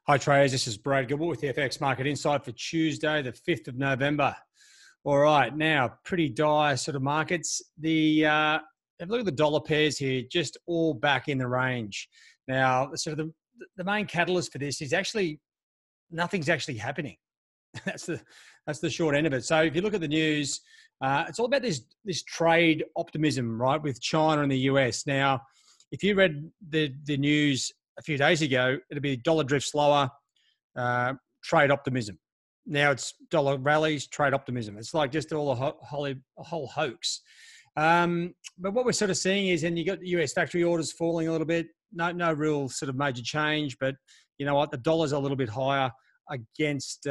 Hi traders, this is Brad Gilbert with the FX Market Insight for Tuesday, the 5th of November. All right, now pretty dire sort of markets. Have a look at the dollar pairs here, just all back in the range. Now, sort of the main catalyst for this is actually nothing's actually happening. that's the short end of it. So if you look at the news, it's all about this trade optimism, right, with China and the US. Now, if you read the news a few days ago, it'd be dollar drift slower, trade optimism. Now it's dollar rallies, trade optimism. It's like just all a whole hoax. But what we're sort of seeing is, and you got the US factory orders falling a little bit. No real sort of major change, but you know what? The dollar's a little bit higher against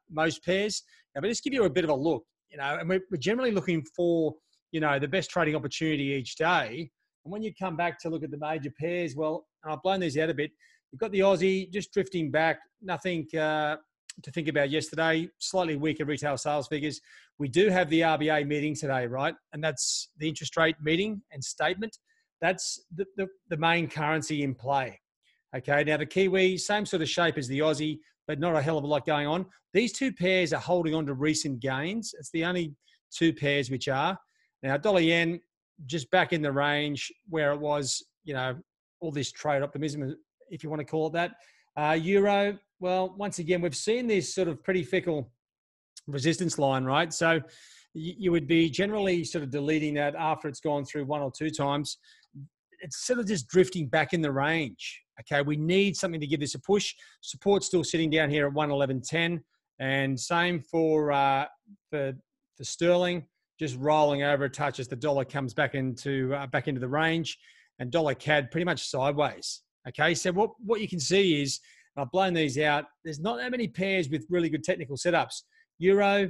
most pairs. Now, but just give you a bit of a look, and we're generally looking for, the best trading opportunity each day. And when you come back to look at the major pairs, well, and I've blown these out a bit. You've got the Aussie just drifting back, nothing to think about yesterday, slightly weaker retail sales figures. We do have the RBA meeting today, right? And that's the interest rate meeting and statement. That's the main currency in play. Okay, now the Kiwi, same sort of shape as the Aussie, but not a hell of a lot going on. These two pairs are holding on to recent gains. It's the only two pairs which are. Now, dollar yen, just back in the range where it was, all this trade optimism, if you want to call it that. Euro, well, once again, we've seen this sort of pretty fickle resistance line, right? So you would be generally sort of deleting that after it's gone through one or two times. It's sort of just drifting back in the range. Okay, we need something to give this a push. Support's still sitting down here at 111.10, and same for sterling, just rolling over a touch as the dollar comes back into the range, and dollar CAD pretty much sideways. Okay, so what you can see is, and I've blown these out, there's not that many pairs with really good technical setups. Euro,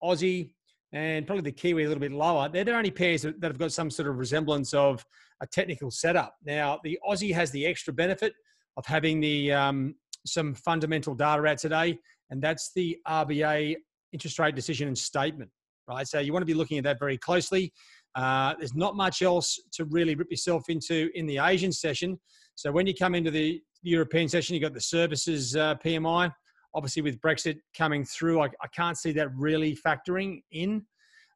Aussie, and probably the Kiwi a little bit lower. They're the only pairs that have got some sort of resemblance of a technical setup. Now, the Aussie has the extra benefit of having some fundamental data out today, and that's the RBA interest rate decision and statement, right? So you want to be looking at that very closely. There's not much else to really rip yourself into in the Asian session. So when you come into the European session, you've got the services PMI. Obviously, with Brexit coming through, I can't see that really factoring in.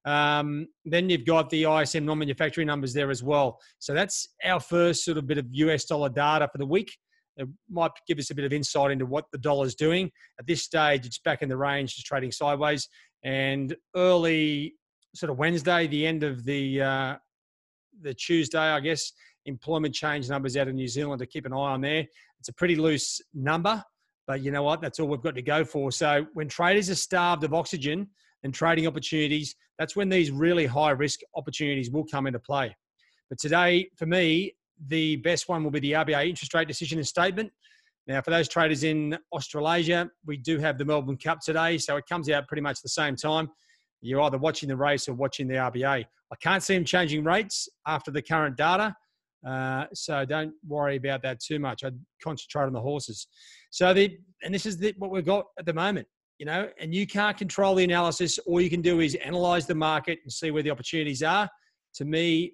Then you've got the ISM non-manufacturing numbers there as well. So that's our first sort of bit of US dollar data for the week. It might give us a bit of insight into what the dollar's doing. At this stage, it's back in the range, just trading sideways. And early sort of Wednesday, the end of the Tuesday, I guess, employment change numbers out of New Zealand to keep an eye on there. It's a pretty loose number, but you know what? That's all we've got to go for. So when traders are starved of oxygen and trading opportunities, that's when these really high risk opportunities will come into play. But today, for me, the best one will be the RBA interest rate decision and statement. Now, for those traders in Australasia, we do have the Melbourne Cup today, so it comes out pretty much the same time. You're either watching the race or watching the RBA. I can't see them changing rates after the current data, so don't worry about that too much. I'd concentrate on the horses. So, this is what we've got at the moment, and you can't control the analysis. All you can do is analyze the market and see where the opportunities are. To me,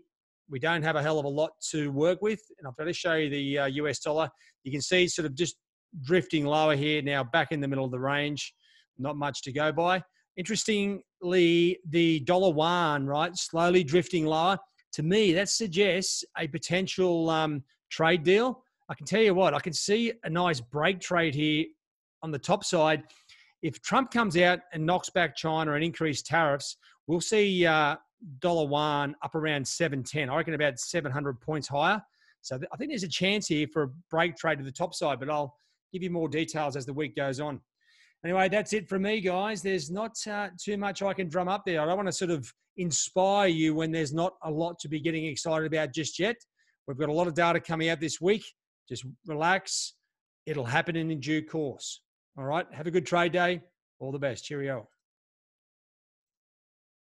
we don't have a hell of a lot to work with. And I've got to show you the US dollar. You can see sort of just drifting lower here now, back in the middle of the range. Not much to go by. Interestingly, the dollar yuan, right, slowly drifting lower. To me, that suggests a potential trade deal. I can tell you what, I can see a nice break trade here on the top side. If Trump comes out and knocks back China and increased tariffs, we'll see dollar yuan up around 710. I reckon about 700 points higher. So I think there's a chance here for a break trade to the top side, but I'll give you more details as the week goes on. Anyway, that's it from me, guys. There's not too much I can drum up there. I don't want to sort of inspire you when there's not a lot to be getting excited about just yet. We've got a lot of data coming out this week. Just relax. It'll happen in due course. All right. Have a good trade day. All the best. Cheerio.